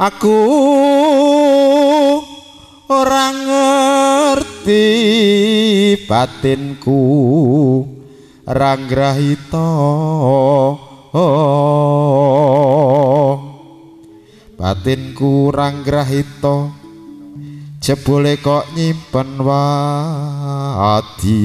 Aku ora ngerti batinku ranggrahita batinku ranggrahita jebule kok nyimpen wadi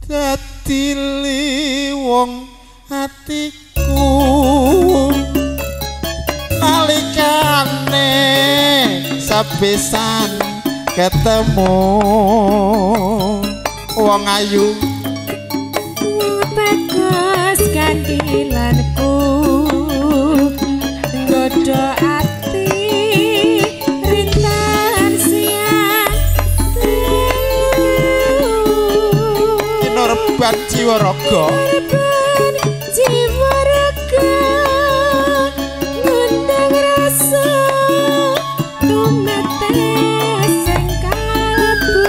dadi liwong atiku nalikane sepisan ketemu wong ayu bagus kandilanku nggodho ati rintan siang Kinurban jiwa raga ngundang rasa tumetes sing kalbu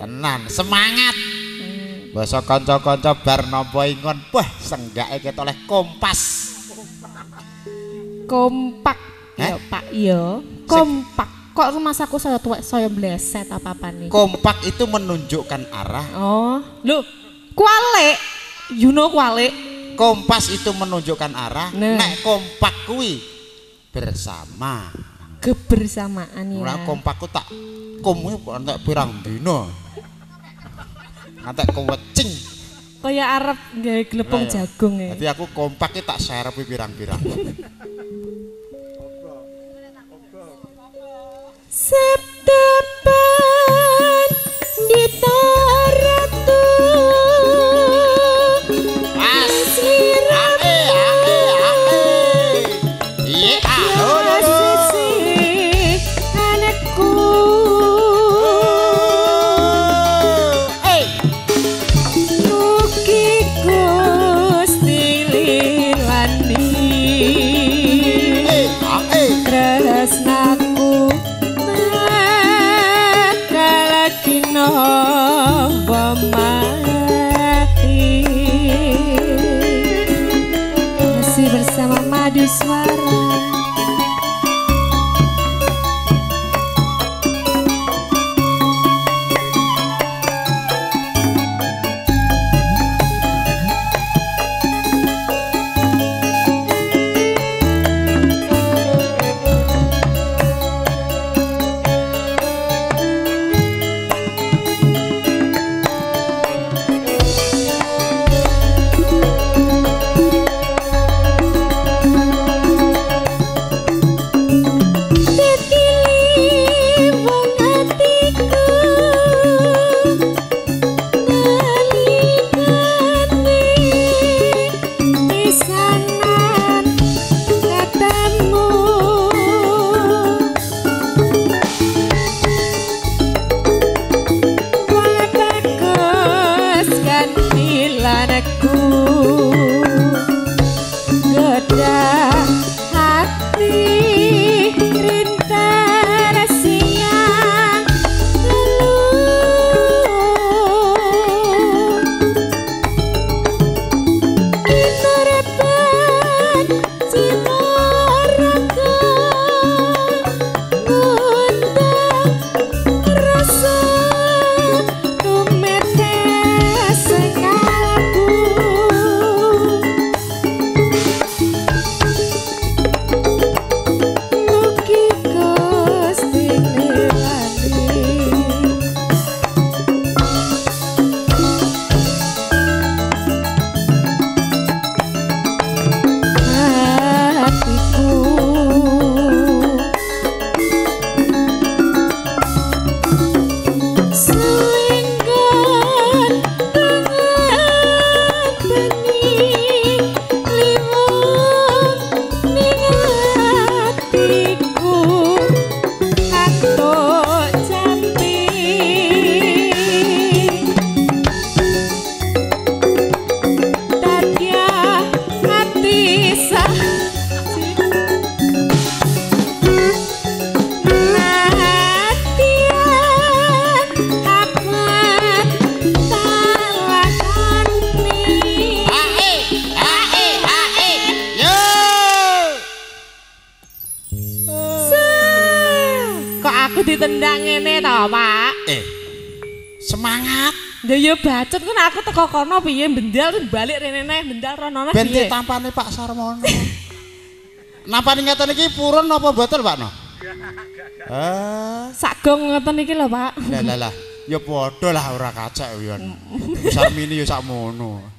tenan semangat basa kanca-kanca bar napa ingon wah senggake ket oleh kompas kompak ya Pak ya kompak kok masaku saya tuwek saya bleset apa-apa nih kompak itu menunjukkan arah oh lho kualik you know kualik kompas itu menunjukkan arah nek kompak kuwi bersama kebersamaan ya ora kompakku tak komu entek pirang dina ngantek kewecing kaya arep gawe glepung jagung ya dadi aku kompak tak serepi pirang-pirang September di Taratu asli iya anakku mugi Gusti lilani tresnaku mati masih bersama Madu Suara. aku ditendang ngene to, Pak. Semangat. Lha ya bacot kan aku teko kono piye bendal balik rene neh bendal rono neh piye. Ben tampane Pak Sarmono. Napa ngeten iki purun apa boten, Pak No? Sagong ngoten iki lho, Pak. Lah. Ya padha lah ora kacek yo. Sarmini yo sakmono.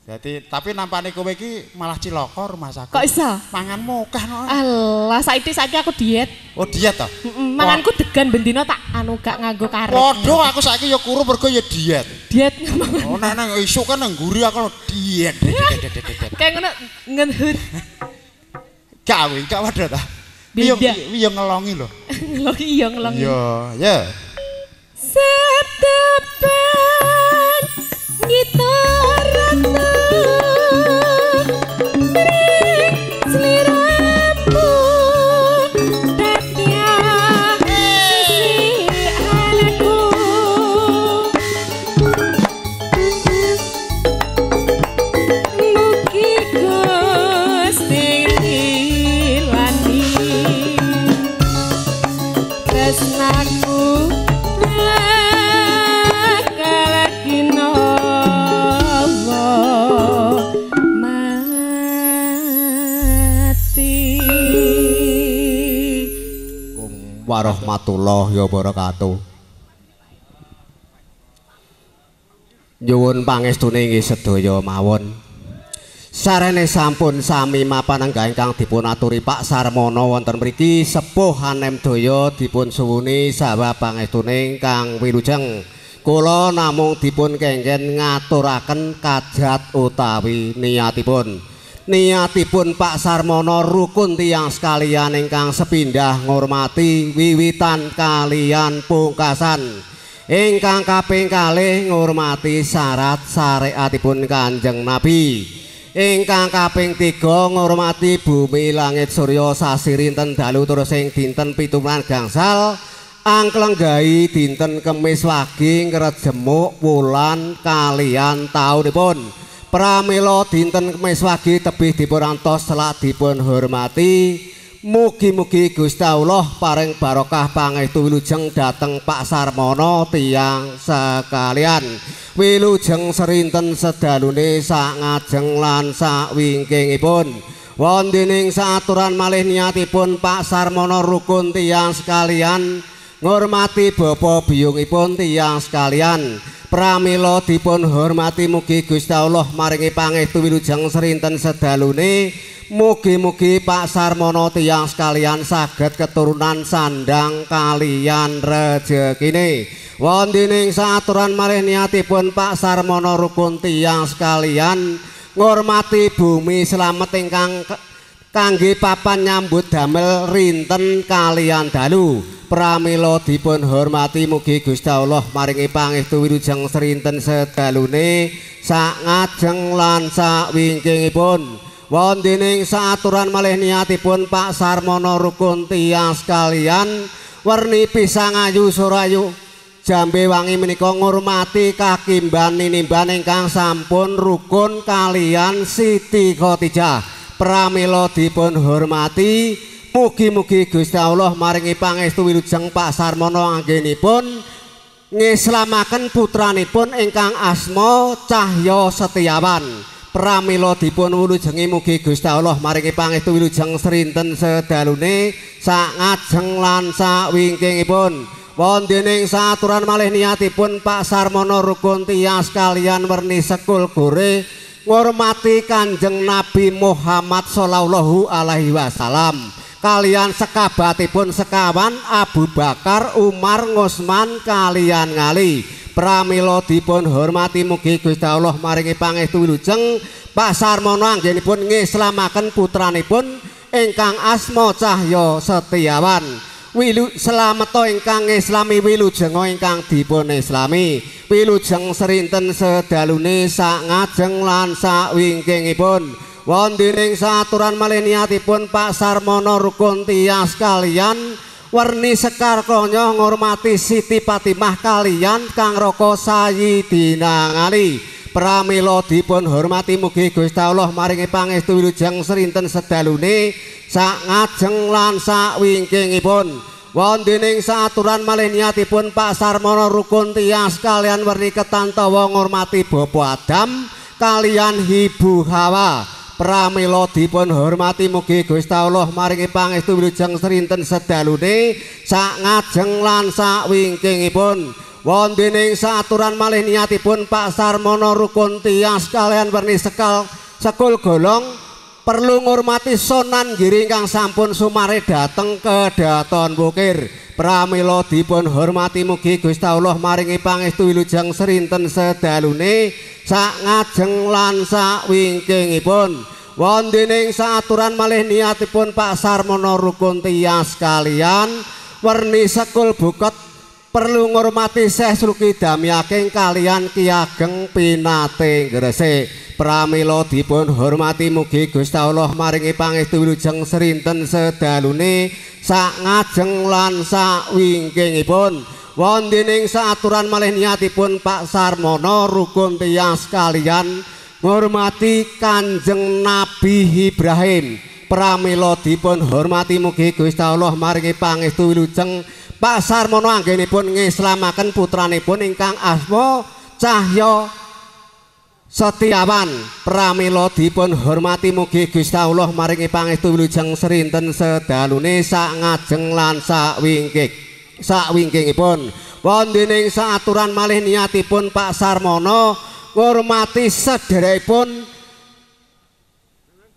Jadi tapi nampane kowe iki malah cilaka rumah sakit. Kok iso? Manganmu akeh no. Alah, saiki aku diet. Oh, diet to? Manganku degan bendina tak gak nganggo karet. Padha aku saiki ya kuru mergo ya diet. Diet. Oh, nek isuk kan nang nguri aku diet. Kayak ngono ngenhut. Gak waduh ta. Iya ngelongi lho. Ngelongi iya ngelongi. Iya, ya. Setepan gitaran warahmatullahi wabarakatuh. Nyuwun pangestune inggih sedaya mawon. Sarene sampun sami mapan ingkang dipun aturi Pak Sarmono wonten mriki sepuh anem daya dipun suwuni saha pangestune ingkang wilujeng. Kula namung dipun kengken ngaturaken kajat utawi niatipun. Niatipun Pak Sarmono rukun tiyang sekalian ingkang sepindah ngurmati wiwitan kalian pungkasan. Ingkang kaping kalih ngurmati syarat syariatipun Kanjeng Nabi. Ingkang kaping 3 ngurmati bumi langit surya sasi rinten dalu terus ing dinten 17 gangsal angklenggai dinten Kemis Wage ngrejemuk wulan kalian taunipun. Pramila dinten Kemis Wage tebih dipunantos selak dipun hormati. Mugi-mugi Gusti Allah paring barokah pangestu wilujeng dhateng Pak Sarmono tiyang sekalian. Wilujeng serinten sedalune sak ngajeng lan sak wingkingipun. Wontening saaturan malih niatipun Pak Sarmono rukun tiyang sekalian ngurmati bapa biyungipun tiyang sekalian. Pramila dipun hormati mugi Gusti Allah maringi pangestu wilujeng serinten sedalune. Mugi-mugi Pak Sarmono tiyang sekalian saged keturunan sandang kalian rejekine. Wontening saaturan malih niatipun Pak Sarmono rukun tiyang sekalian ngurmati bumi slamet ingkang kangge papan nyambut damel rinten kalian dalu. Pramila dipun hormati mugi Gusti Allah maringi pangestu wilujeng serinten sedalune sak ngajeng lan sak wingkingipun. Wontening saaturan malih niatipun Pak Sarmono rukun tiyang sekalian werni pisang ayu surayu jambe wangi menika ngurmati kakimban ninimban ingkang sampun rukun kalian Siti Khotijah. Pramila dipun hormati mugi-mugi Gusti Allah maringi pangestu wilujeng Pak Sarmono anggenipun ngislamaken putranipun ingkang asma Cahya Setiawan. Pramila dipun wulujengi mugi Gusti Allah maringi pangestu wilujeng serinten sedalune sak ngajeng lan sak wingkingipun. Wontening saaturan malih niatipun Pak Sarmono rukun tiyang sekalian werni sekul gore ngurmati Kanjeng Nabi Muhammad sallallahu alaihi wasallam kalian sekabatipun sekawan Abu Bakar, Umar, Utsman kalian ngali. Pramila dipun hormati mugi Gusti Allah maringi pangestu wilujeng Pak Sarmono anggenipun ngislamaken putranipun ingkang asma Cahya Setiawan. Slameto ingkang ngislami wilujeng ingkang dipun islami. Wilujeng serinten sedalune sak ngajeng lan sak wingkingipun. Wontening saaturan malih niatipun Pak Sarmono rukun tiyang sekalian werni sekar kanya ngurmati Siti Fatimah kalian Kang Raka Sayyidina Ali. Pramila dipun hormati mugi Gusti Allah maringi pangestu wilujeng serinten sedalune sak ngajeng lan sak wingkingipun. wontening saaturan malih niatipun Pak Sarmono rukun tiyang sekalian werni ketantawa ngurmati Bapak Adam kalian Ibu Hawa pramila dipun hormati mugi Gusti Allah maringi pangestu wilujeng srinten sedalune sak ngajeng lan sak wingkingipun wontening saaturan malih niatipun Pak Sarmono rukun tiyang sekalian werni sekul golong perlu ngurmati Sonan Giri ingkang sampun sumare dateng kedaton bukir pramila dipun hormati mugi Gusti Allah maringi pangestu wilujeng srinten sedalune sak ngajeng lan sak wingkingipun wontening saaturan malih niatipun Pak Sarmono rukun tiyang sekalian werni sekul bukot perlu ngurmati Syekh Sluki Damyaking kalian Ki Ageng Pinate Gresik pramila dipun hormati mugi Gusti Allah maringi pangestu wilujeng srinten sedalune sak ngajeng lan sak wingkingipun wontening saaturan malih niatipun Pak Sarmono rukun tiyang sekalian ngurmati Kanjeng Nabi Ibrahim pramila dipun hormati mugi Gusti Allah maringi pangestu wilujeng Pak Sarmono anggenipun ngislamaken putranipun ingkang asma Cahya Setiawan pramila dipun hormati mugi Gusti Allah maringi pangestu wilujeng srinten sedalune sak ngajeng lan sak wingkingipun wontening saaturan malih niatipun Pak Sarmono ngurmati sedherekipun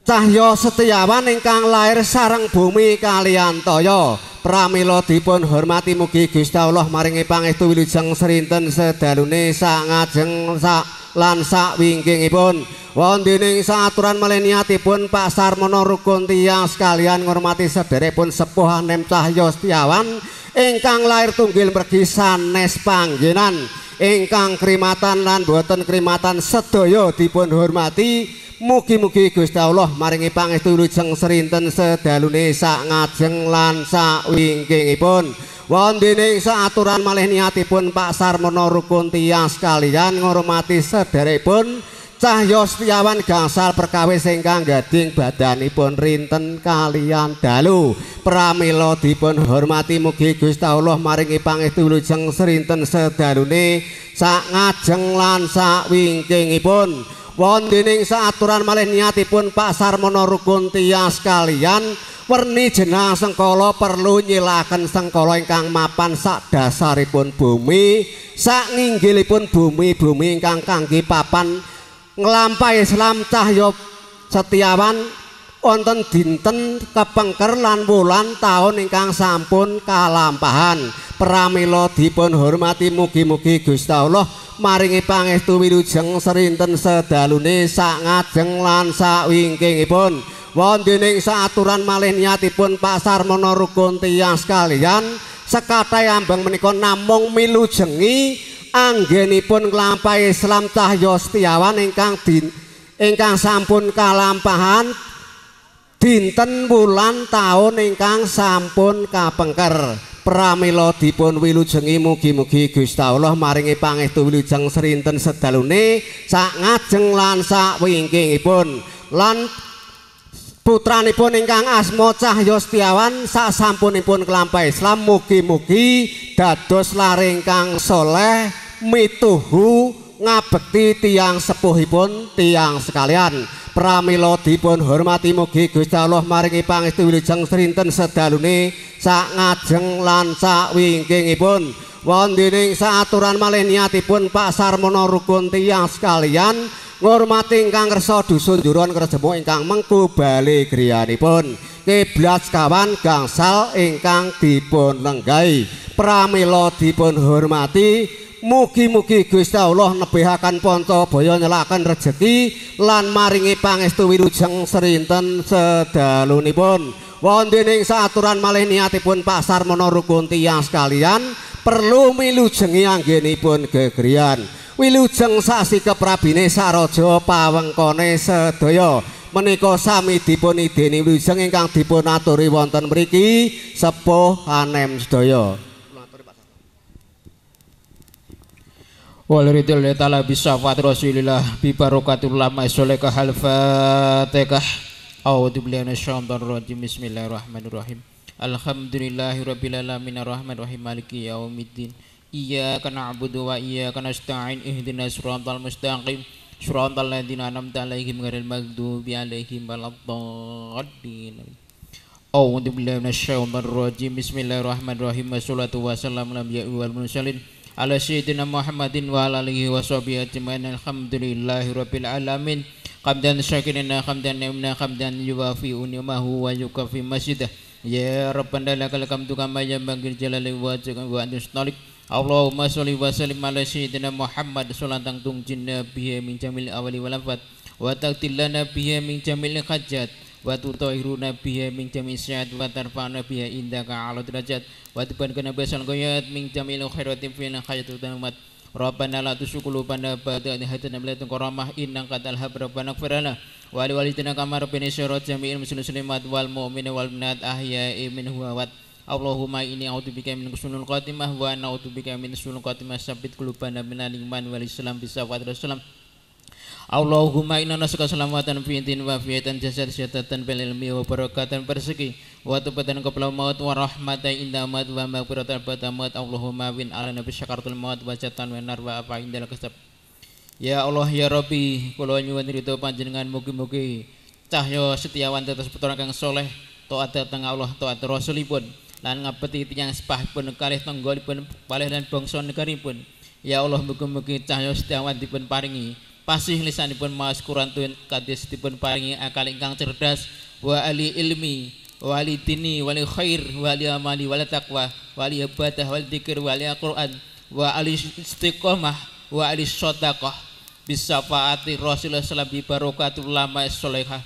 Cahya Setiawan ingkang lair sareng bumi kalian toya pramila dipun hormati mugi Gusti Allah maringi pangestu wilujeng srinten sedalune sak ngajeng lan sak wingkingipun wontening saaturan malih niatipun Pak Sarmono rukun tiyang sekalian ngurmati sedherekipun Sepuh Hanem Cahya Setiawan ingkang lair tunggil mergi sanes panggenan ingkang krimatan lan boten krimatan sedaya dipun hormati mugi-mugi Gusti Allah maringi pangestu wilujeng srinten sedalune sak ngajeng lan sak wingkingipun wontening saaturan malih niatipun Pak Sarmono rukun tiyang sekalian ngurmati sedherekipun Cahya Setiawan gangsal perkawis ingkang gading badanipun rinten kalian dalu pramila dipun hormati mugi Gusti Allah maringi pangestu wilujeng srinten sedalune sak ngajeng lan sak wingkingipun wontening saaturan malih niatipun Pak Sarmono rukun tiyang sekalian werni jenang sengkala perlu nyilaken sengkala ingkang mapan sak dasaripun bumi sak nginggilipun bumi ingkang kangge papan nglampahi Islam Cahya Setiawan wonten dinten kepengker lan wulan taun ingkang sampun kalampahan pramila dipun hormati mugi-mugi Gusti Allah maringi pangestu wilujeng srinten sedalune sak ngajeng lan sak wingkingipun wontening saaturan malih niatipun Pak Sarmono rukun tiyang sekalian sekathah ambeng menika namung milujengi anggenipun nglampahi Islam Cahya Setiawan ingkang sampun kalampahan dinten wulan taun ingkang sampun kapengker pramila dipun wilujengi mugi-mugi Gusti Allah maringi pangestu wilujeng srinten sedalune sak ngajeng lan sak wingkingipun lan putranipun ingkang asma Cahya Setiawan sak sampunipun kelampahi Islam mugi-mugi dados laring kang soleh mituhu ngabekti tiyang sepuhipun tiyang sekalian pramila dipun hormati mugi Gusti Allah maringi pangestu wilujeng srinten sedalune sak ngajeng lan sak wingkingipun wontening saaturan malih niatipun Pak Sarmono rukun tiyang sekalian ngurmati ingkang kersa dusun juron kerjemu ingkang mengku bali griyanipun kiblat kawan gangsal ingkang dipun lenggahi pramila dipun hormati mugi-mugi Gusti Allah nebihaken panca baya nyelaken rejeki lan maringi pangestu wilujeng srinten sedalunipun wontening saaturan malih niatipun Pak Sarmono rukun tiyang sekalian perlu milujengi anggenipun gegriyan wilujeng sasi keprabine saraja pawengkone sedaya menika sami dipun ideni wilujeng ingkang dipun aturi wonten mriki Sepuh Hanem sedaya Walridil ta'ala bisafat Rasulillah bi barakatul ulama soleka hal Fatihah. A'udzu billahi minasyaitonir rajim. Bismillahirrahmanirrahim. Alhamdulillahirabbil alamin arrahmanir rahim maliki yaumiddin. Iyyaka na'budu wa iyyaka nasta'in ihdinas siratal mustaqim siratal ladzina an'amta 'alaihim ghairil maghdubi 'alaihim waladdallin. A'udzu billahi minasyaitonir rajim. Bismillahirrahmanirrahim. Wassalatu wassalamu ala anbiya'i wal mursalin ala sayyidina Muhammadin wa ala alihi washabihi ajmain. Alhamdulillahirabbil alamin. Hamdan syakirina hamdan ni'mana hamdan yuwafi ni'mahu wa yukafi masjidah. Ya Rabbana lakal hamdu kama yanbaghi jalali wajhika wa antusnalik. Allahumma sholli wa sallim ala sayyidina Muhammad salatan tunjinna bihi min jamil awali wal afat wa taqtillana bihi min jamil hajat wa tutahhiruna bihi min jamil syad wa tarfa'na bihi indaka ala derajat wa tubankana basal ghayat min jamil khairatin fil hayati tamat. Rabbana la tuzigh qulubana ba'da idh hadaytana wa hab lana rahmah innaka antal wahhab. Rabbana ighfir lana wa li walidina kama rabbana syirat jami'il muslimat wal mu'minin wal mu'minat ahya'i minhum wa amwat. Allahumma inni a'udzubika min husnul khatimah wa a'udzubika min su'il khatimah. Sabbit qulubana minal iman wal islam bisawat rasulullah. Allahumma inna nas'aluka salamatan fi din wa fiatan jasad syatatan bil ilmi wa barakatan bersegi wa tubatan qabla maut wa rahmatan inda maut wa maghfiratan ba'da maut. Allahumma win ala nabi syakartul maut wa jatan wa nar wa apa indal kasab. Ya Allah ya Rabbi, kula nyuwun ridho panjenengan mugi-mugi cahya setiawan tetes putra kang saleh taat dhateng Allah taat rasulipun lan ngabeti tiyang sepahipun kalih tanggolipun kalih lan bangsa negaripun. Ya Allah mugi-mugi cahya setiawan dipun paringi pasih lisanipun maos kurantun kados dipun paringi akal ingkang cerdas wa ali ilmi wa ali dini wa li khair wa li amali wa li taqwa wa li ibadah wa li dzikir wa li Al-Qur'an wa ali istiqomah wa ali shadaqah bisafaati Rasulullah sallallahu alaihi barakatul ulama sholihah.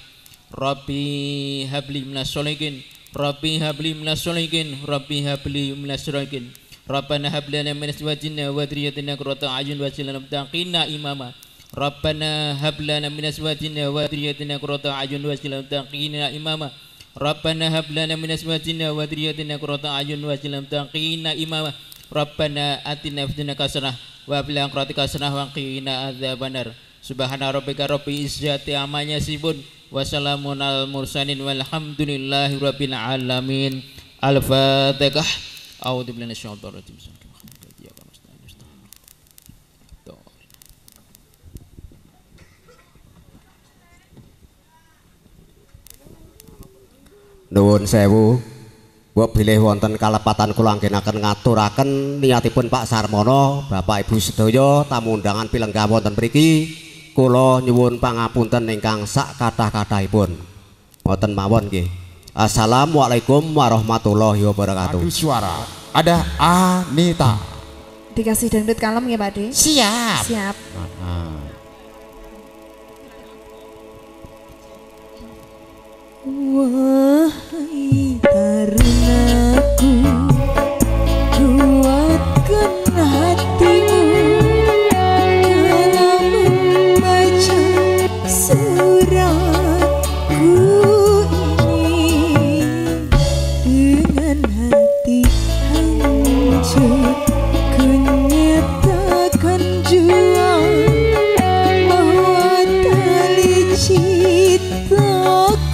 Rabbi habli minas sholihin Rabbi habli minas sholihin Rabbi habli minas sholihin. Rabbana hab lana min azwajina wa dhurriyyatina qurrata a'yun waj'alna lil muttaqina imama. Rabbana hab lana min azwajina wa dhurriyyatina qurrata a'yun waj'alna lil muttaqina imama. Rabbana hab lana min azwajina wa dhurriyyatina qurrata a'yun waj'alna lil muttaqina imama. Rabbana atina fid dunya hasanah wa fil akhirati hasanah wa qina adzabannar. Subhana rabbika rabbil izzati amma yasifun wa salamun alal mursalin walhamdulillahi rabbil alamin. Al-Fatihah. A'udzu billahi minasyaitonir rajim. Nuwun sewu, mbok bilih wonten kalepatan kula anggenaken ngaturaken niatipun Pak Sarmono, Bapak Ibu sedaya tamu undangan pilenggah wonten mriki, kula nyuwun pangapunten ingkang sak kathah-kathahipun. Ngoten mawon nggih. Assalamualaikum warahmatullahi wabarakatuh. Adu suara. Ada Anita. Dikasih dangdut kalem ya Pak De? Siap. Siap. Wahai tarunaku, kuatkan hatimu dalam membaca suratku ini. Dengan hati hancur ku nyatakan jua bahwa tali cintaku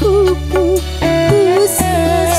putus asa.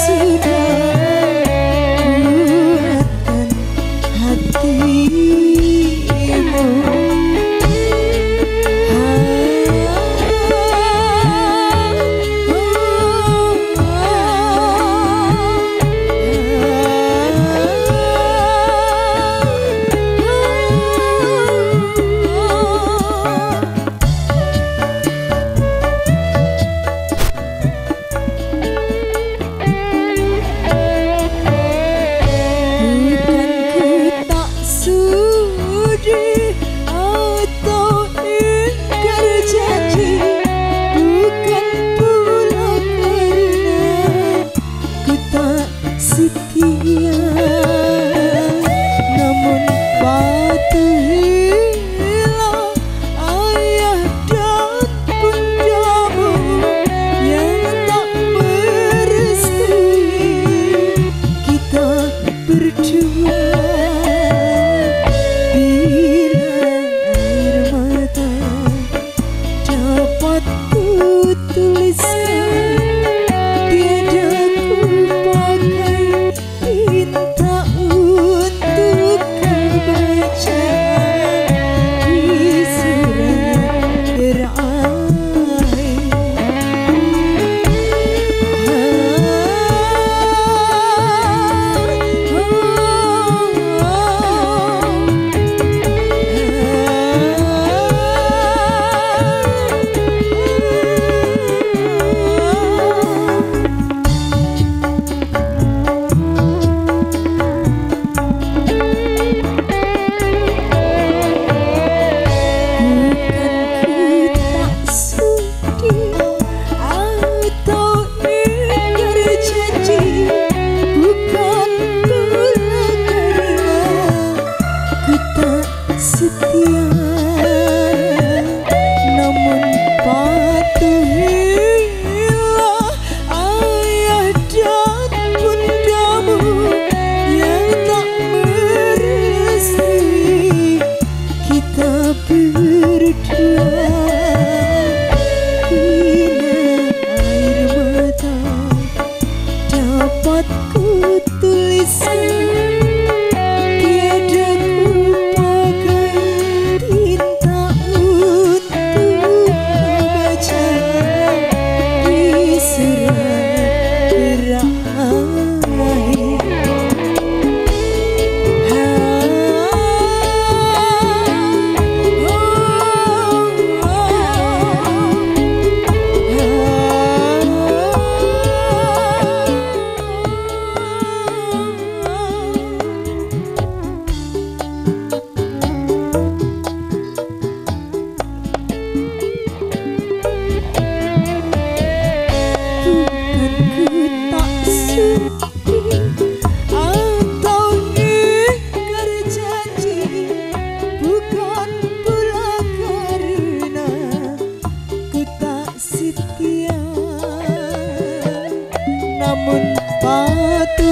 namun patuhilah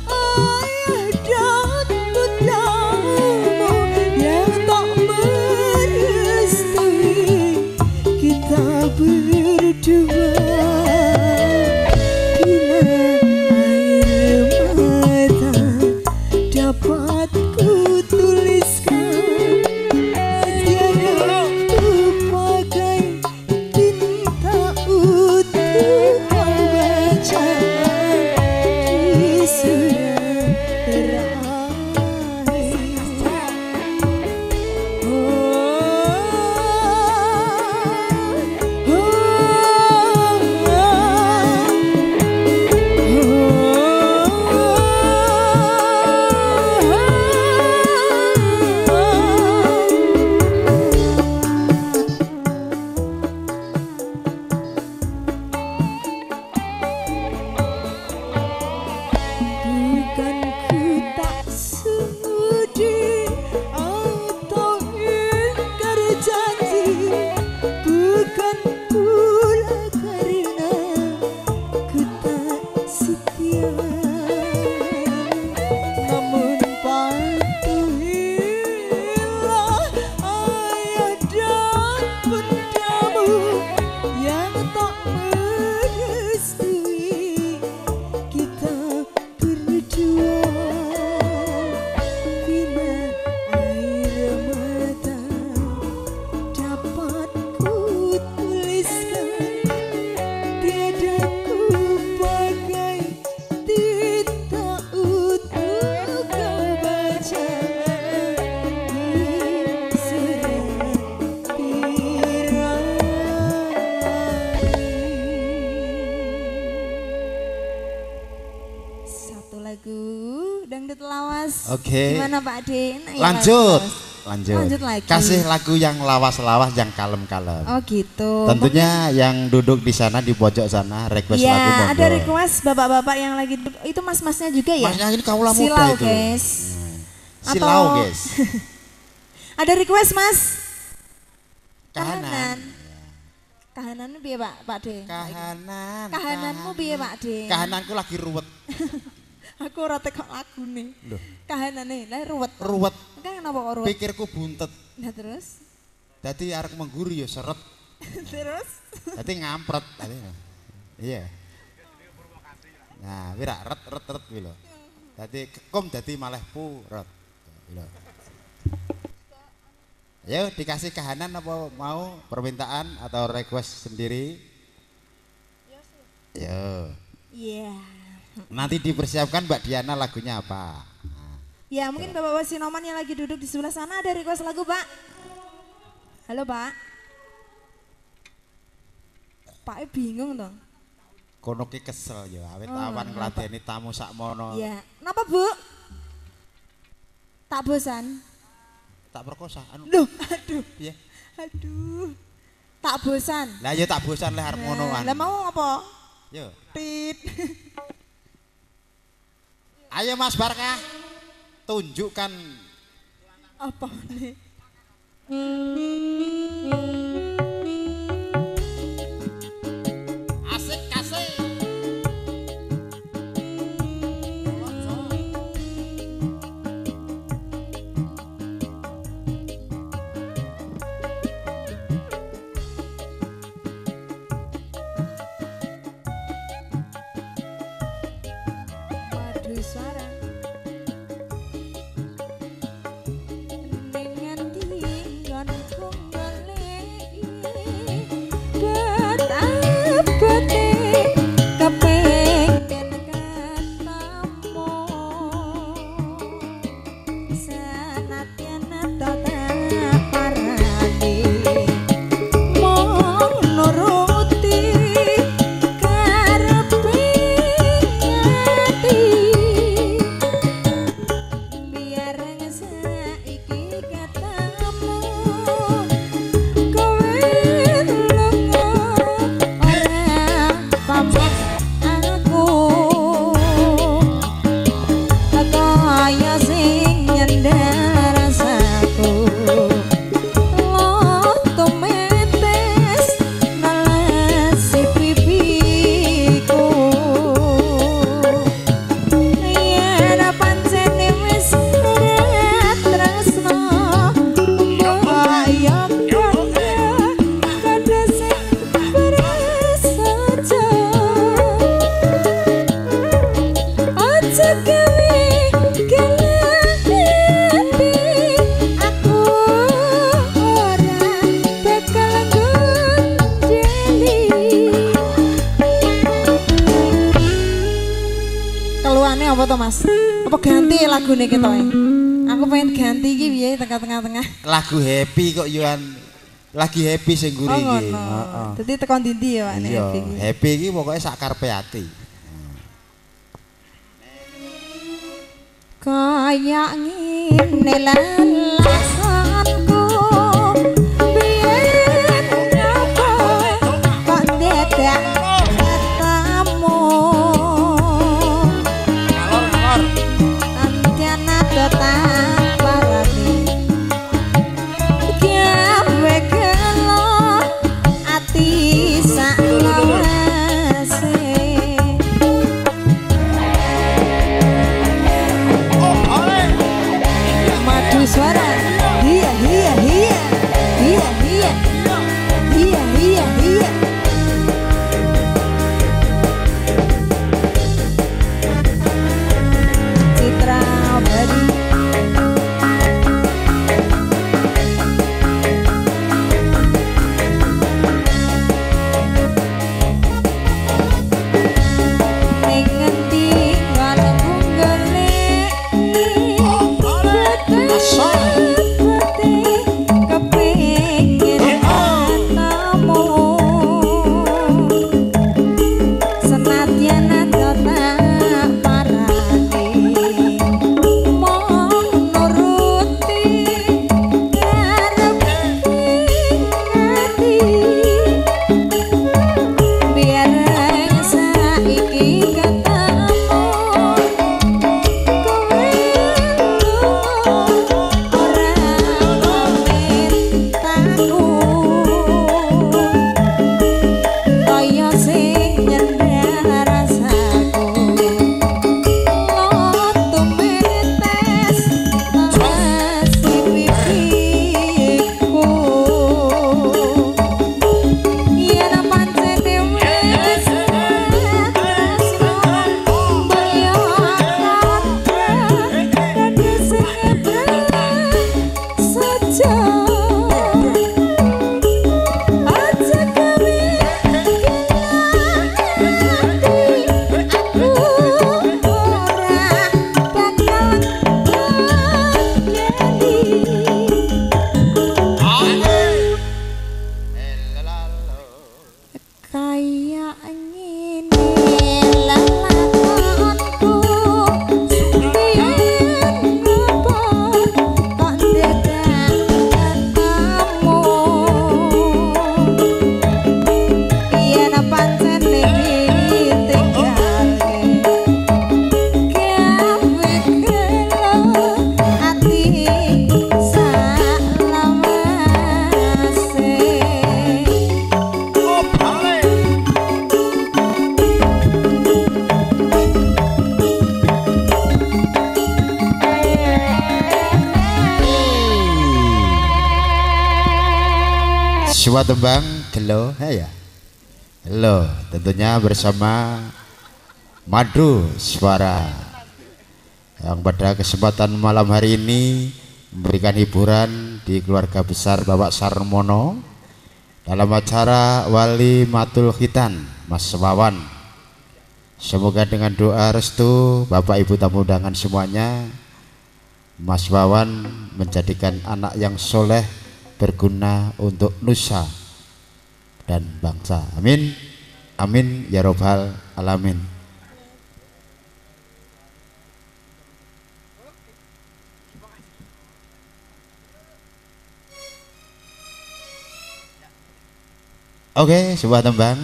ayah dan bundamu yang tak merestui kita berdua. Dapat ku tuliskan tiada ku pakai tinta untuk kau baca di surat terakhir. Bukan ku tak sudi atau ingkar janji, bukan pula karena ku tak setia, namun patuhilah ayah dan bundamu yang tak merestui kita berdua. Bila air mata dapat ku tuliskan tiada ku pakai tinta untuk kau baca di surat terakhir. Satu lagu dangdut lawas. Oke. Gimana Pak Din? Ayo, Lanjut. Mas. Lanjut. Lanjut lagi. Kasih lagu yang lawas-lawas, yang kalem-kalem. Oh gitu. Tentunya yang duduk di sana di pojok sana request Ya, lagu monggo. ada request bapak-bapak yang lagi duduk. Itu mas-masnya juga ya? Masnya ini kaula muda Silau, itu. guys. Silau, guys. Ada request mas? Kahanan. Kahananmu piye Pak De? Kahanan. Kahananmu piye Pak De? Kahananku lagi ruwet. Aku ora tekok lagune. Loh. Kahanane lah ruwet. Ruwet. Kan kenapa kok ruwet? Pikirku buntet. Nah terus? Dadi arek mengguri ya seret. Terus? Dadi ngampret. Iya. Nah, wira ret kuwi lho. Dadi kekum dadi malah puret. Lho. Ayo dikasih kahanan apa mau permintaan atau request sendiri? Yo. Iya. Nanti dipersiapkan Mbak Diana lagunya apa? Ya mungkin bapak-bapak Sinoman yang lagi duduk di sebelah sana ada request lagu Pak. Halo Pak. Pak bingung dong. Kono ki kesel ya, awet Oh, awan kenapa? ngladeni tamu sakmono. Iya. Kenapa Bu? Tak bosan? Tak perkosa anu. Duh, aduh, Piye? aduh. Tak bosan. Lah ya tak bosan lek arep ngonoan. Lah mau apa? Yo. Tit. Ayo Mas Barkah. Tunjukkan Apa nih? asik kasih. Madu suara. Dengan tinggon kung carane apa to Mas? Apa ganti lagune ketoke? Aku pengen ganti iki piye tengah-tengah. Lagu happy kok Yuan. Lagi happy sing guri Oh iki. ngono. Dadi tekan ndi ya Pak nek Iya, happy iki. happy iki pokoke sak karepe ati. Kaya ngene lelasanku biyen nyapa kok dadak ketemu antena tetap parani gawe gelo ati sak lawase madu suara iya iya iya iya iya iya iya iya Citra Badi ning ngendi kalemu golek kepingin ketemu senadyan ado tak parani mong nuruti kareping ati biar saiki ketemu kowe ora mintaku kaya sing nyendhal rasaku lotu metes masih pipiku yen pancen wis tresno mbaya kabeh dadi sing saja aja kami aku ora bakal kaya ngene lelakonku biyen ngopo kok dadak ketemu yen pancen ditinggalke gawe gelo ati salawase Sebuah tembang gelo ya. Gelo tentunya bersama Madu Suara yang pada kesempatan malam hari ini memberikan hiburan di keluarga besar Bapak Sarmono dalam acara Wali Matul Khitan Mas Wawan. Semoga dengan doa restu Bapak Ibu tamu undangan semuanya, Mas Wawan menjadikan anak yang soleh berguna untuk nusa dan bangsa. Amin. Amin ya robbal alamin. Oke, sebuah tembang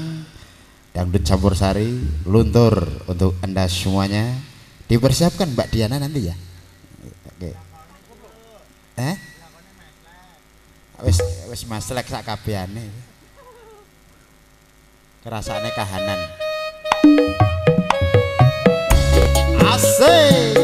dangdut campur sari luntur untuk Anda semuanya. Dipersiapkan Mbak Diana nanti ya. Oke. Wis maslek sak kabehane. Kerasane kahanan. Asik.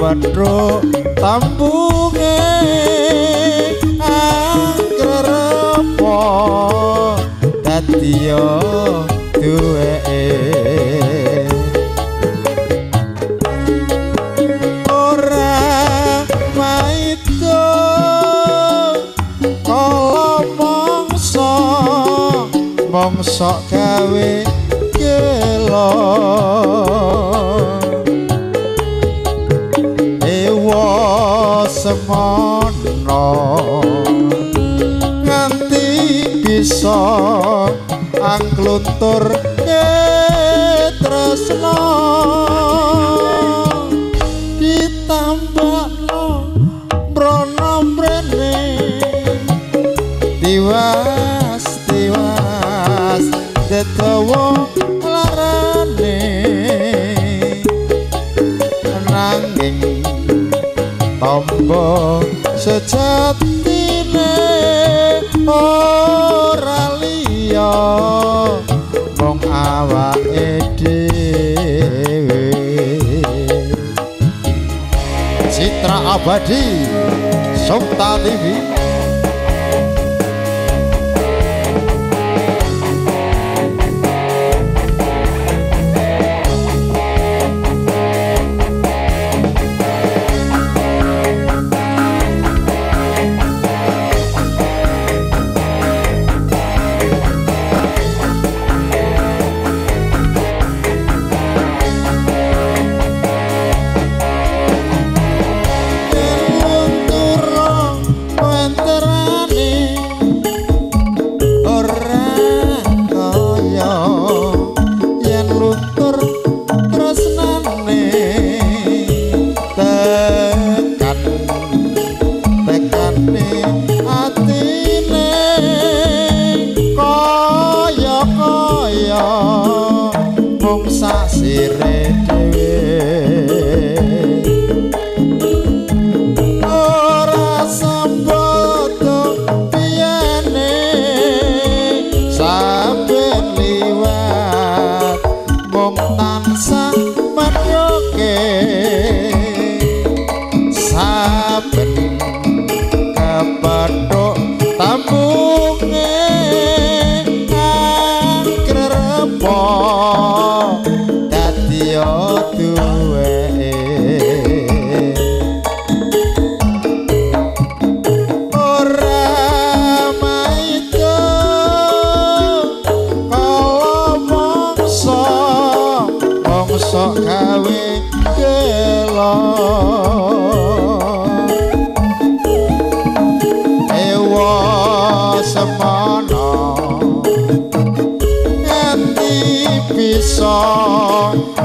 kepethuk tampunge angger apa dadi yo duweke ora maido kala mongso gawe gelo ewa semono nganti bisa angkluntur tresno ditambakno mrono mrene tiwas detawa larane nanging tombo sejatine ora liya mung awake dhewe Citra Abadi Sumta TV.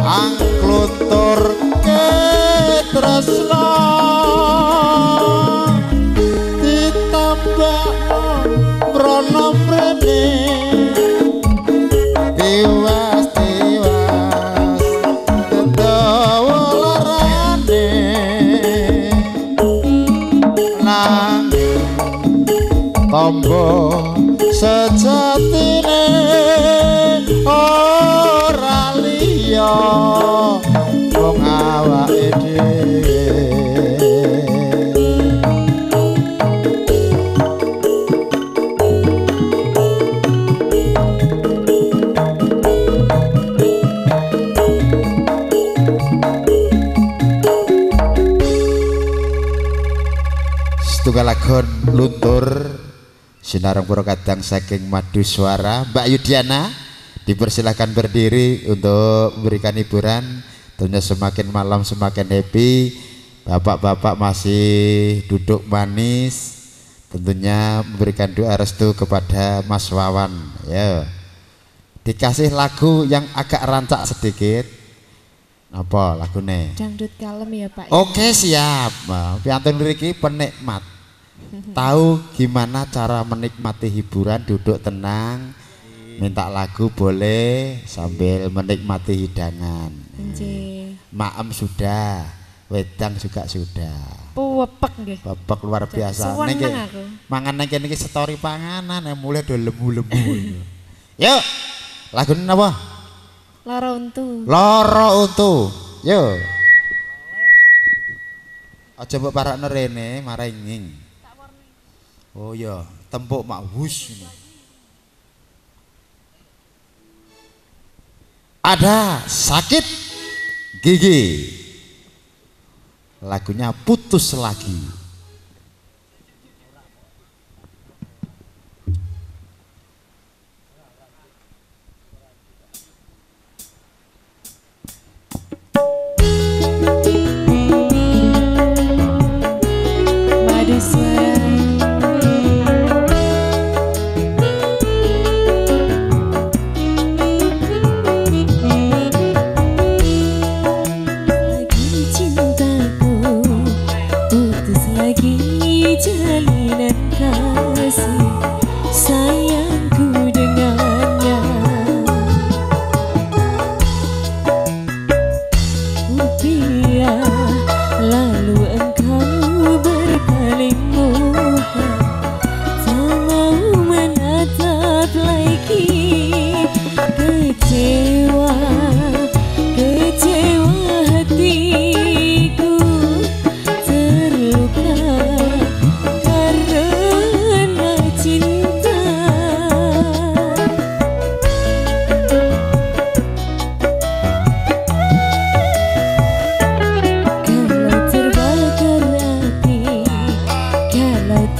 Angkluntur tresno ditambakno mrono mrene tiwas detawa larane nang tombo sejatine ora liya wong awake dhewe setunggal lagon luntur sinarang pura kadang saking madu suara Mbak Yudiana dipersilahkan berdiri untuk memberikan hiburan. Tentunya semakin malam semakin happy. Bapak-bapak masih duduk manis. Tentunya memberikan doa restu kepada Mas Wawan. Ya. Dikasih lagu yang agak rancak sedikit. Apa lagune? Dangdut kalem ya Pak. Oke siap. Piantun ngriki penikmat. Tahu gimana cara menikmati hiburan, duduk tenang. Minta lagu boleh sambil menikmati hidangan. Maem sudah, wedang juga sudah. Pepek nggih. Pepek luar biasa. Niki mangan niki niki story panganan mulai do lembu-lembu. Yuk. Lagune napa? Loro untu. Loro untu. Yuk. Aja mbok parakne rene maringing. Oh iya, tempuk mak wus. Ada sakit gigi. Lagunya putus lagi.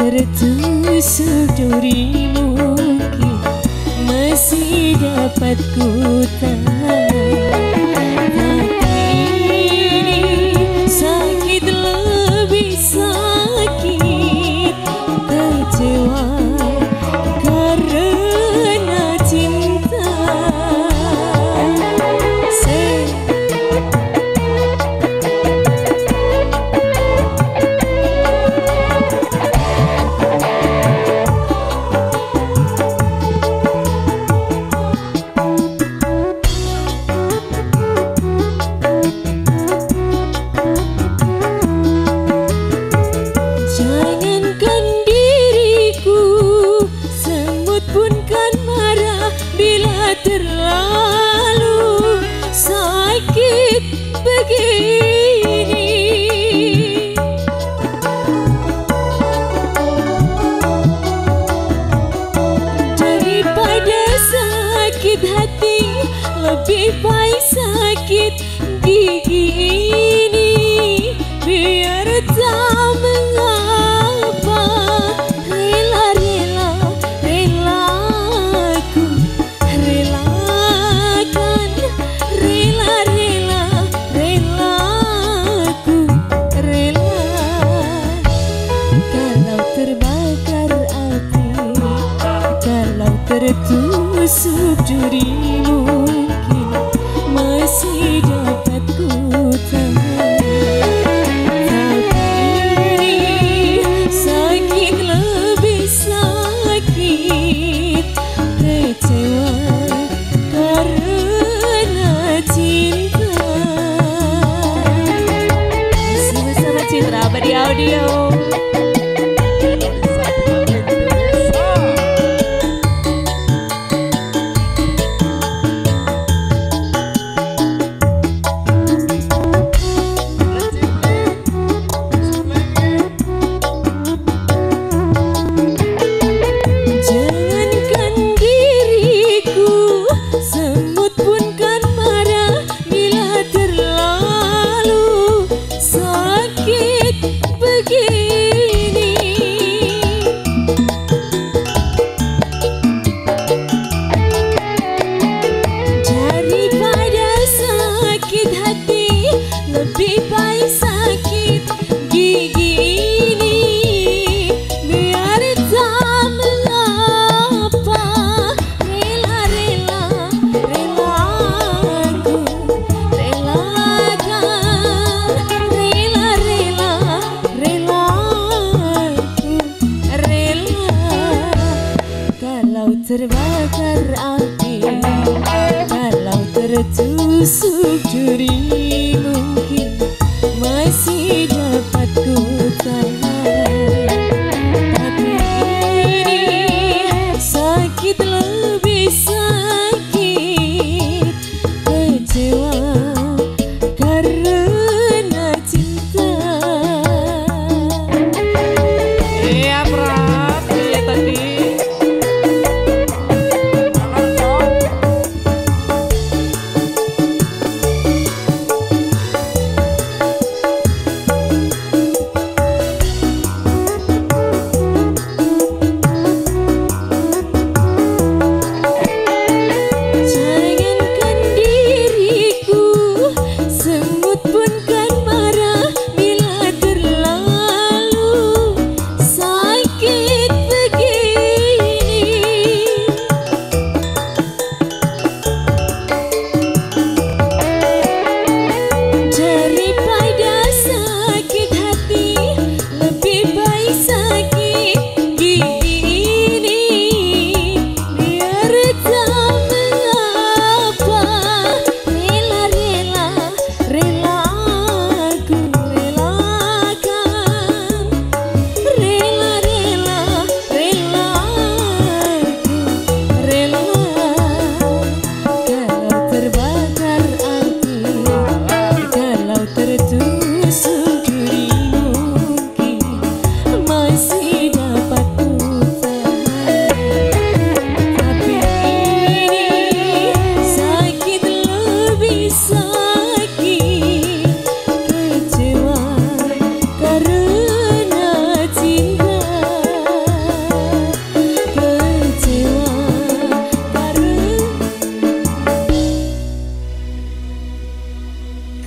Tertusuk duri mungkin masih dapat ku tahan, tapi ini sakit lebih sakit, kecewa karena cinta. Terlalu sakit begini, daripada sakit hati lebih baik sakit gigi ini. Biar tak mengapa, rela-rela aku relakan, rela-rela aku rela. Kalau terbakar api, kalau tertusuk duri mungkin masih dapat ku tahan, tapi ini sakit lebih sakit, kecewa karena cinta. Masih bersama Citra Abadi Audio. Lebih baik sakit gigi ini, biar tak mengapa, rela-rela aku relakan, rela-rela aku rela. Kalau terbakar api, kalau tertusuk duri mungkin masih dapat ku tahan, tapi ini sakit lebih sakit, kecewa karena cinta.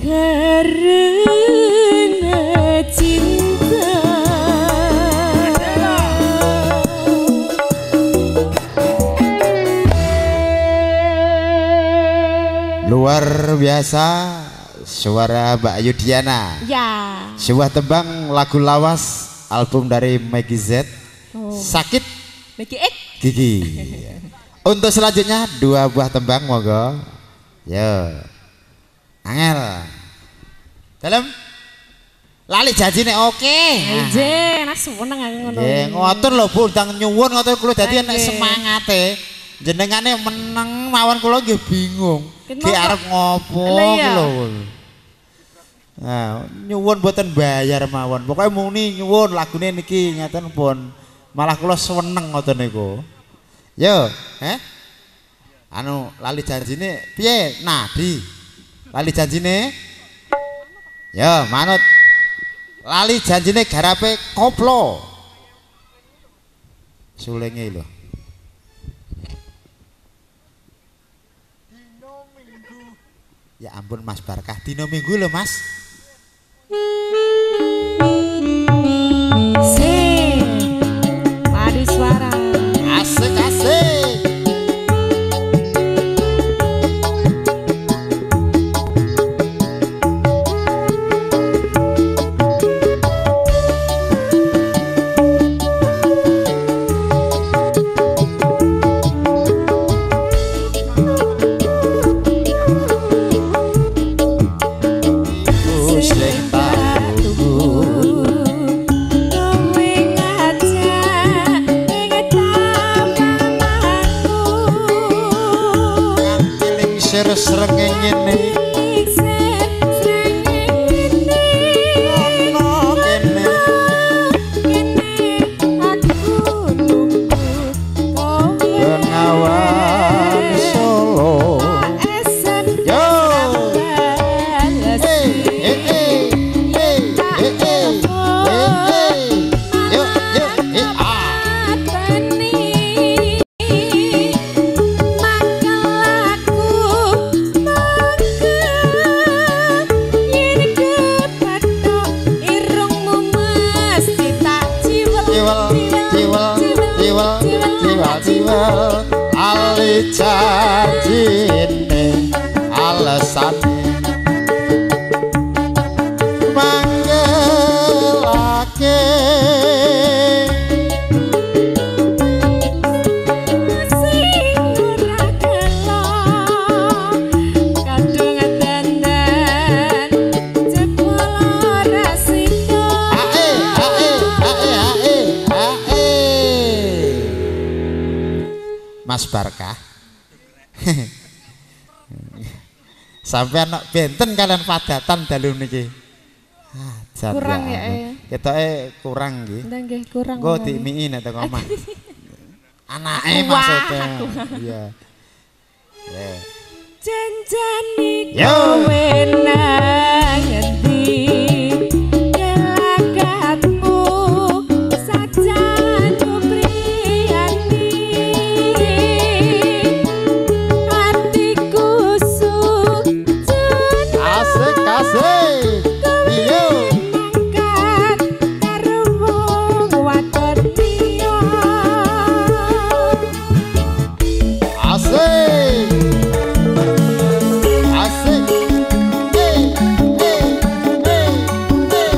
karena cinta. Luar biasa suara Mbak Yudiana. Ya. Sebuah tembang lagu lawas album dari Maggie Z. Sakit Bagi Gigi. Untuk selanjutnya 2 buah tembang monggo. Yo. Angel. Dalam lali janjine oke. Anjir, nak seneng aku ngono. Nggih, ngoten lho Bu, ndang nyuwun ngoten kula dadi enek Nggih. semangate. Jenengane meneng mawon kula nggih bingung. Kenapa? Ki arep ngopo Lah iya. lho. Nah, nyuwun mboten bayar mawon. Pokoke muni nyuwun lagune niki ngaten pun. Malah kula seneng ngoten niku. Yo, anu lali janjine piye? Nadi. Lali janjine? Yo, manut. Lali janjine garape koplo. Sulenge lho. Ya ampun Mas Barkah, dino Minggu lho Mas. Padi suara. Asik asik. Srengenge ngene ono kene Bengawan Solo yo ali janjine alesane manggelake sing ora kelo kadung dandan jebul ora sida Mas Barkah. Sampai anak benten kalian padatan dalu niki. Kurang ya, Ketoke kurang nggih. Nggih nggih kurang. Engko dimii nek teko omah. Anake Wah, maksudnya. Iya. Ya. janjani Yo. kowe nang endi kelakatmu sajan priyani hatiku sujud Asik asik. Iya. mangkat karo wong wadon liya Asik. Asik. Hey, hey, hey, hey.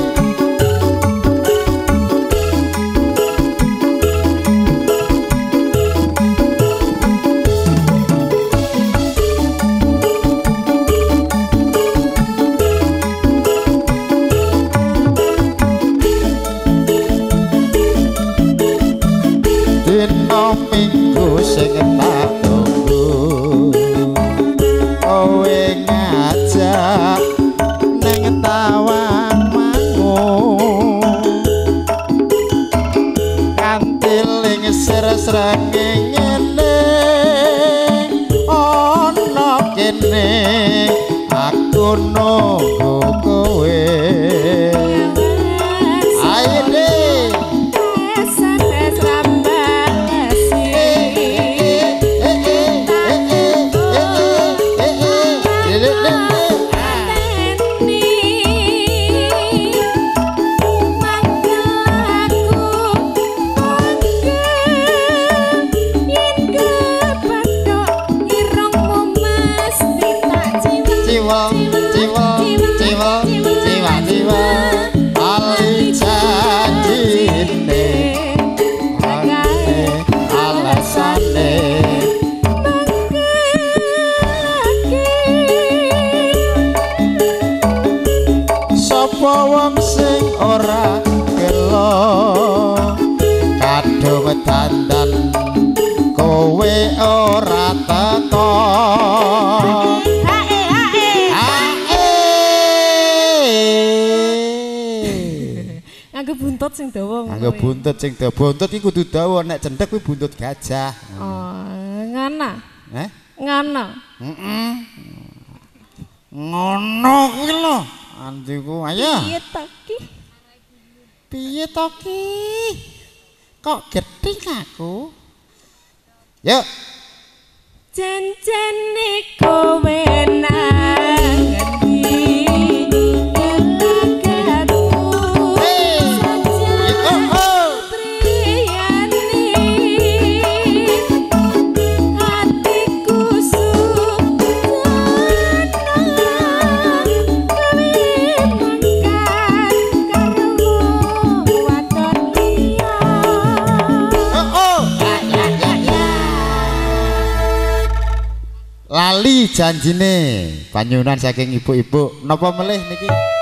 Dino Minggu sing tak tunggu kowe ngajak neng tawang mangu kantiling srengenge ngene ono kene aku nunggu kowe ayo deh sanes rambalesi sapa wong sing ora gelo kadung dandan kowe ora teko Nganggo buntut sing dawa. Nganggo buntut sing dawa. Buntut iki kudu dawa, nek cendhek kuwi buntut gajah. Oh, ngono. Heh? Ngono. Heeh. Ngono kuwi lho. Andiku, ayo. Piye to ki? Piye to ki? Kok gething aku? Yuk. Janjane kowe nang ngendi gelagaku saja priyane hatiku sudah kowe mangkat karo wadon liya Lali janjine panyunan saking ibu-ibu napa melih niki Jangan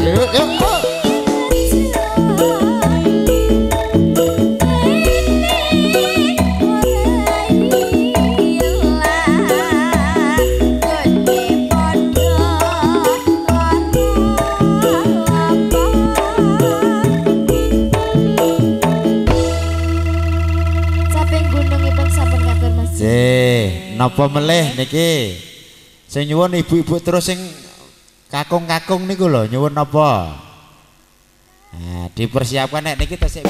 Yuk, yuk. Napa melih niki? Sing nyuwun ibu-ibu terus sing kakung-kakung niku lho nyuwun napa? Nah, dipersiapkan nek niki tesih.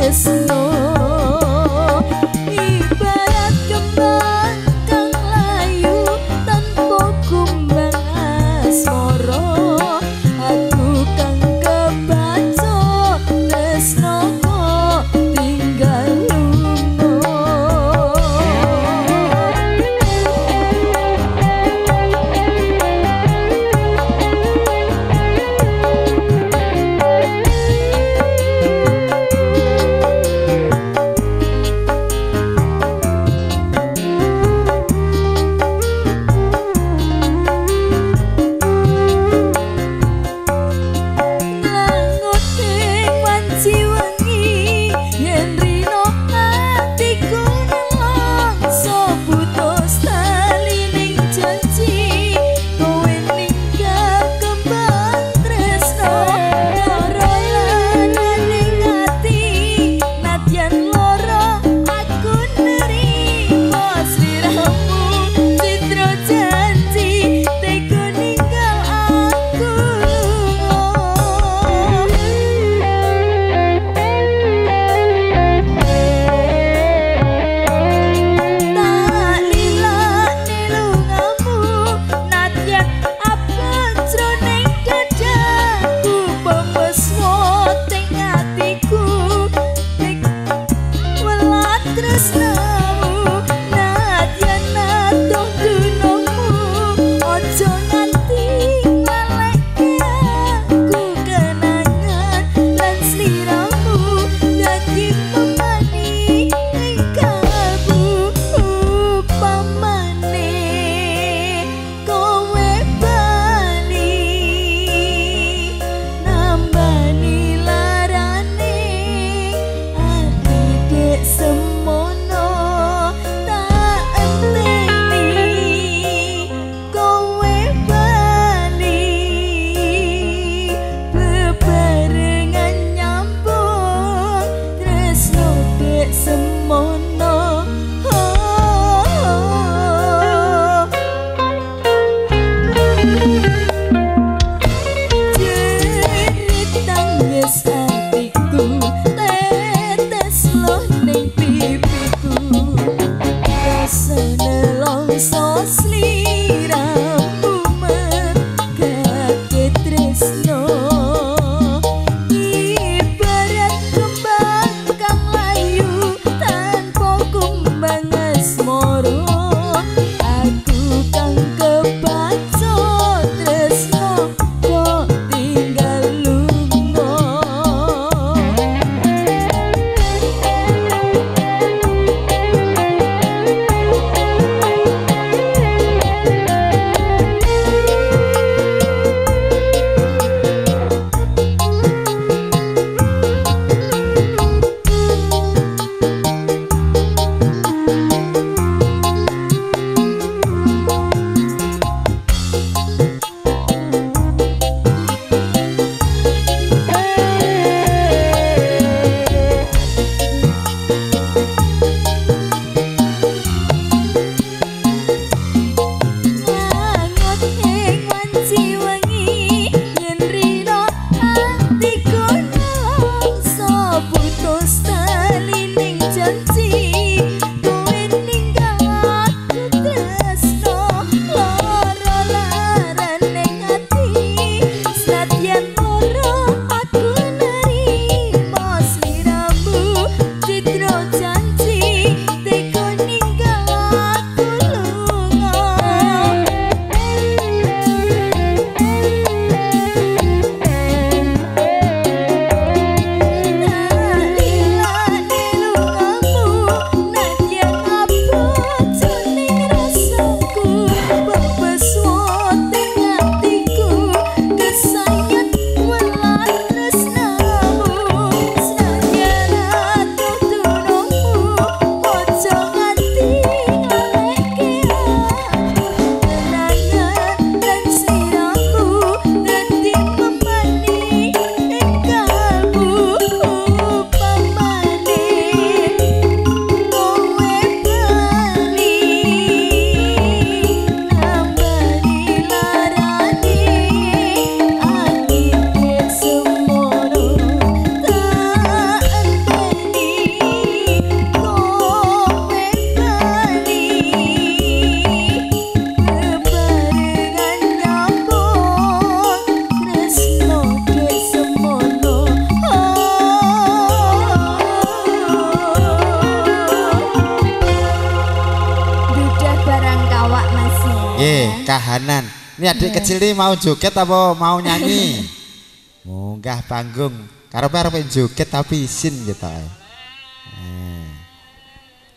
Snow kahanan. Ini adik kecil ini mau joget apa mau nyanyi? Munggah panggung. Karep-karep joget tapi izin gitu.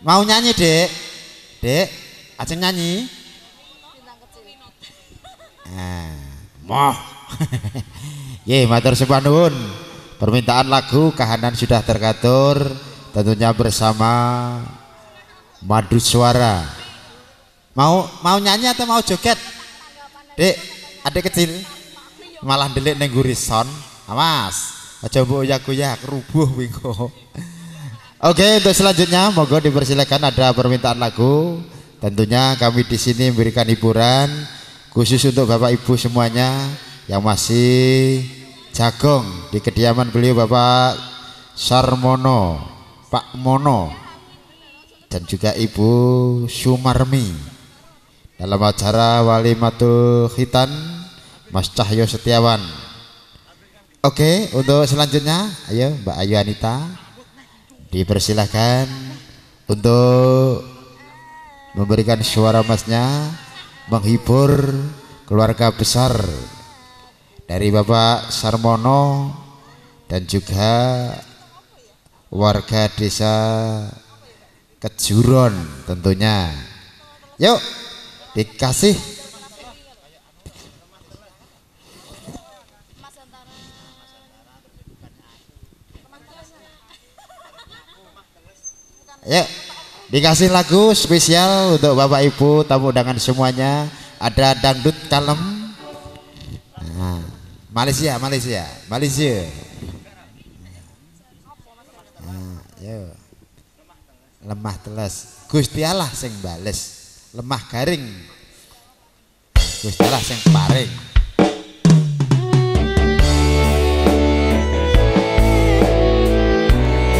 Mau nyanyi, Dek? Dek, ajeng nyanyi? Moh. Ye, matur sembah nuwun. Permintaan lagu kahanan sudah terkatur, tentunya bersama Madu Suara. Mau nyanyi atau mau joget? Dek, adik kecil malah ndelik ning gurison. Awas, aja mbok uyak-uyak rubuh wingo. Oke, untuk selanjutnya monggo dipersilakan, ada permintaan lagu. Tentunya kami di sini memberikan hiburan khusus untuk Bapak Ibu semuanya yang masih jagong di kediaman beliau Bapak Sarmono, Pak Mono, dan juga Ibu Sumarmi dalam acara Walimatul Khitan Mas Cahyo Setiawan. Oke, untuk selanjutnya ayo Mbak Ayu Anita dipersilahkan untuk memberikan suara masnya menghibur keluarga besar dari Bapak Sarmono dan juga warga desa Kejuron tentunya. Yuk dikasih. Yuk dikasih lagu spesial untuk Bapak Ibu tamu undangan semuanya. Ada dangdut kalem. Nah, Malaysia. Nah, yuk. Lemah teles Gusti Allah sing bales, lemah garing Gusti Allah sing paring.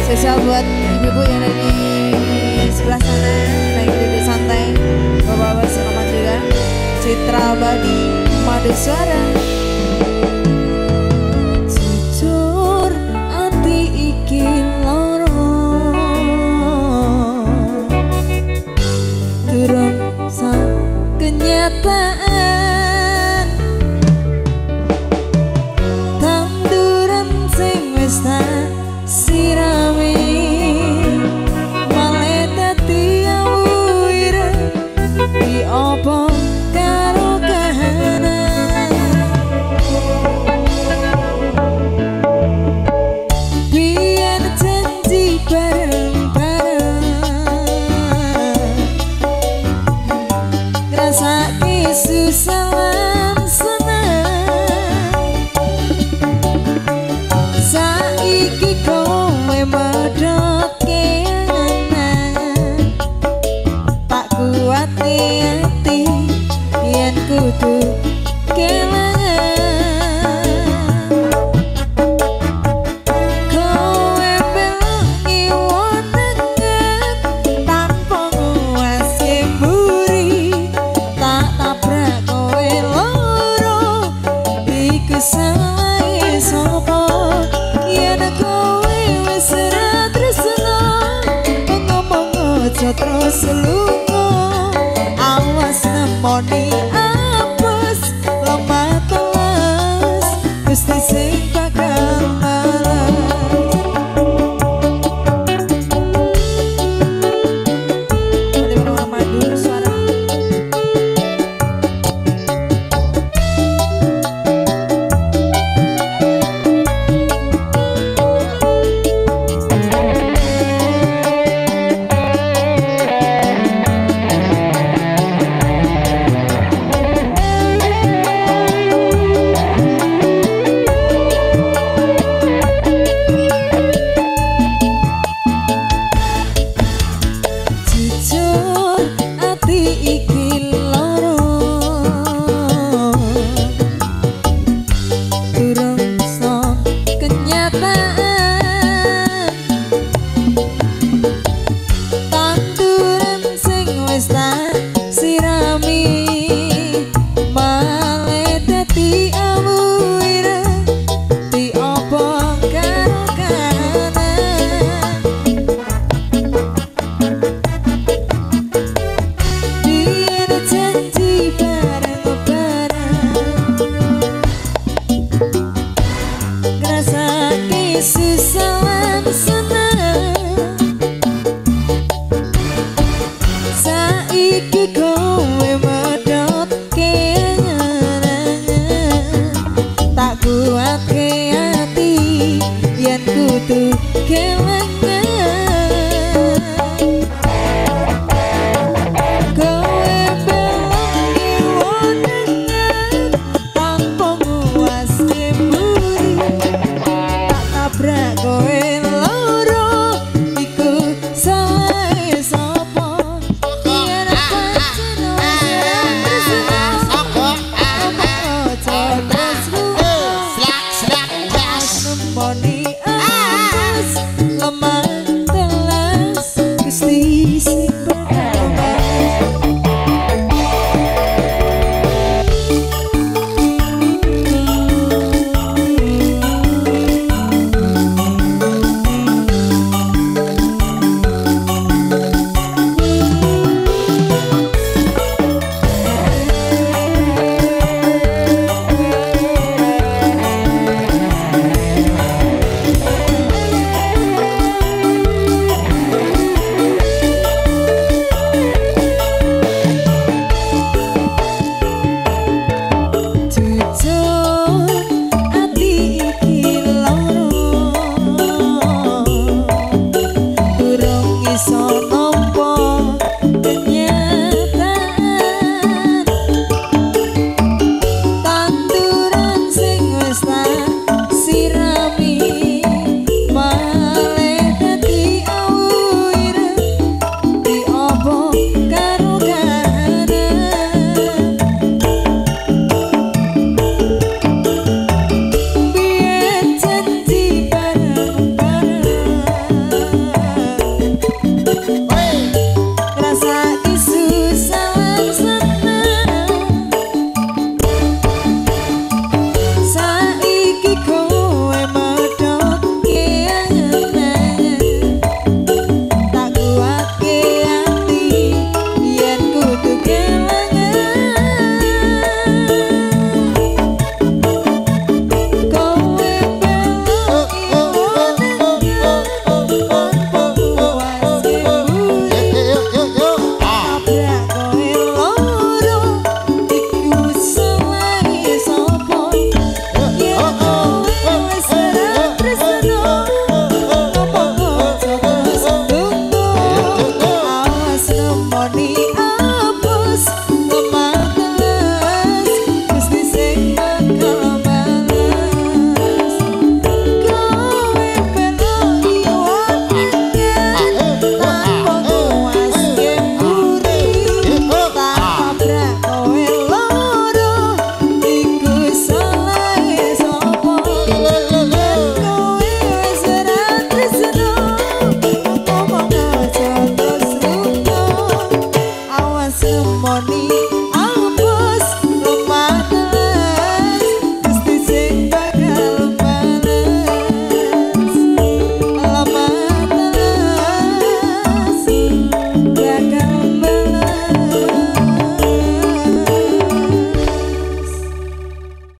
Spesial buat ibu-ibu yang ada di sebelah sana, lagi duduk santai, bapak-bapak selamat juga. Citra Abadi, Madu Suara. Jujur ati iki loro, durung sang kenyataan, tanduran sing wis tak sirami malah dadi awire di opo karo kahanan. Biar janji bareng-bareng ngrasake susah lan seneng, saiki kowe medhoke angan, tak kuat hati yen kudu kelangan. Kowe belangi wonenget tanpa nguasi mburi, tak tabrak kowe loro, iku salah sapa yen kowe wis ora tresno, ngomong aja terus lunga, awas nemoni apes lemah teles, Gusti sing bakal malas. Mari bersama Madu Suara. buatke